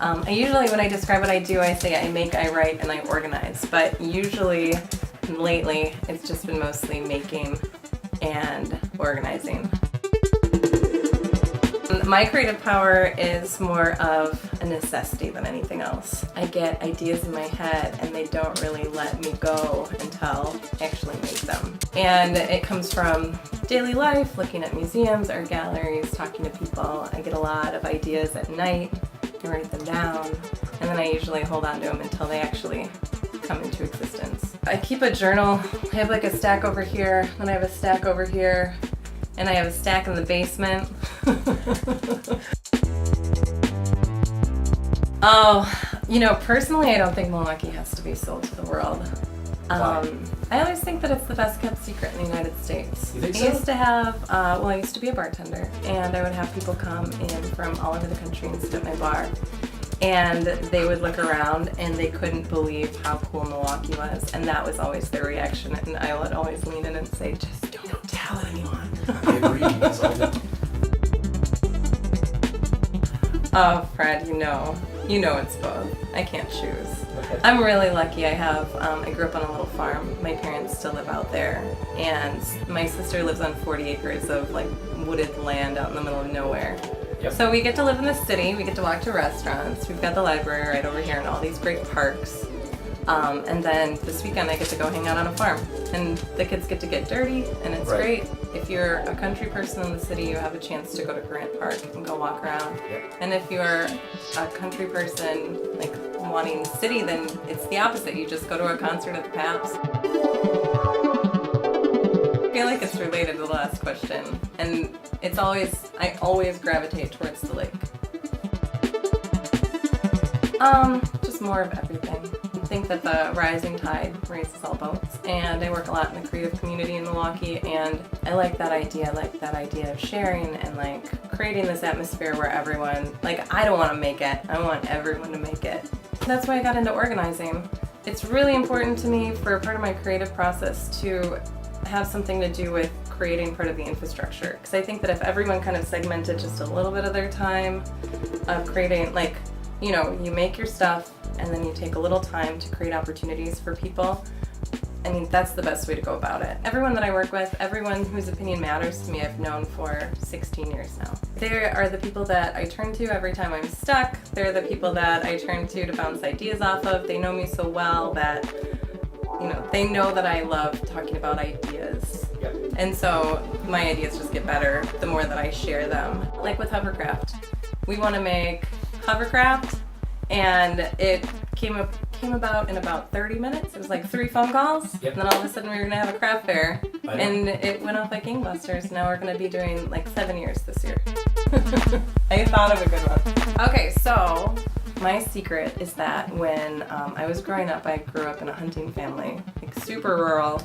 And I usually, when I describe what I do, I say I make, I write, and I organize. But usually, lately, it's just been mostly making and organizing. My creative power is more of a necessity than anything else. I get ideas in my head and they don't really let me go until I actually make them. And it comes from daily life, looking at museums, art galleries, talking to people. I get a lot of ideas at night, I write them down, and then I usually hold on to them until they actually come into existence. I keep a journal. I have like a stack over here, then I have a stack over here, and I have a stack in the basement. Oh, you know, personally, I don't think Milwaukee has to be sold to the world. I always think that it's the best kept secret in the United States. You think I so? used to have, I used to be a bartender, and I would have people come in from all over the country and sit at my bar. And they would look around and they couldn't believe how cool Milwaukee was. And that was always their reaction. And I would always lean in and say, just don't tell anyone. I agree. That's all good. Oh, Fred, you know it's both. I can't choose. Okay. I'm really lucky. I grew up on a little farm. My parents still live out there. And my sister lives on 40 acres of like wooded land out in the middle of nowhere. Yep. So we get to live in the city, we get to walk to restaurants, we've got the library right over here and all these great parks. And then this weekend I get to go hang out on a farm. And the kids get to get dirty and it's Right. great. If you're a country person in the city, you have a chance to go to Grant Park and go walk around. Yep. And if you're a country person like wanting city, then it's the opposite. You just go to a concert at the Paps. I feel like it's related to the last question. And I always gravitate towards the lake. Just more of everything. I think that the rising tide raises all boats, and I work a lot in the creative community in Milwaukee, and I like that idea. I like that idea of sharing and like creating this atmosphere where everyone, like I don't want to make it, I want everyone to make it. That's why I got into organizing. It's really important to me for part of my creative process to have something to do with creating part of the infrastructure. Because I think that if everyone kind of segmented just a little bit of their time of creating, like, you know, you make your stuff and then you take a little time to create opportunities for people. I mean, that's the best way to go about it. Everyone that I work with, everyone whose opinion matters to me, I've known for 16 years now. They are the people that I turn to every time I'm stuck. They're the people that I turn to bounce ideas off of. They know me so well that, you know, they know that I love talking about ideas. Yep. And so my ideas just get better the more that I share them. Like with hovercraft. We want to make hovercraft, and it came about in about 30 minutes. It was like 3 phone calls. Yep. And then all of a sudden we were going to have a craft fair. I know. And it went off like gangbusters. Now we're going to be doing like 7 years this year. I thought of a good one. Okay, so my secret is that when I was growing up, I grew up in a hunting family, like super rural.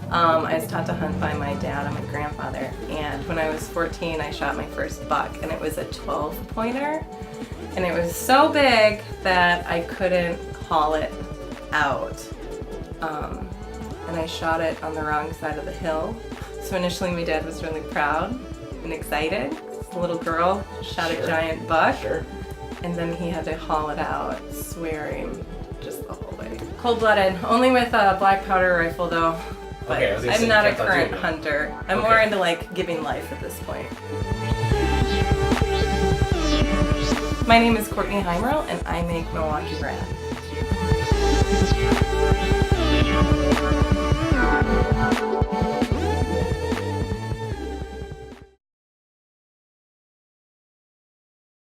I was taught to hunt by my dad and my grandfather. And when I was 14, I shot my first buck, and it was a 12-pointer. And it was so big that I couldn't haul it out. And I shot it on the wrong side of the hill. So initially my dad was really proud and excited. This little girl shot a giant buck. Sure. And then he had to haul it out, swearing just the whole way. Cold-blooded, only with a black powder rifle though. But Okay, I was gonna say, I'm not a kept on current doing that. hunter. I'm Okay. more into like giving life at this point. My name is Cortney Heimerl, and I make Milwaukee Rad.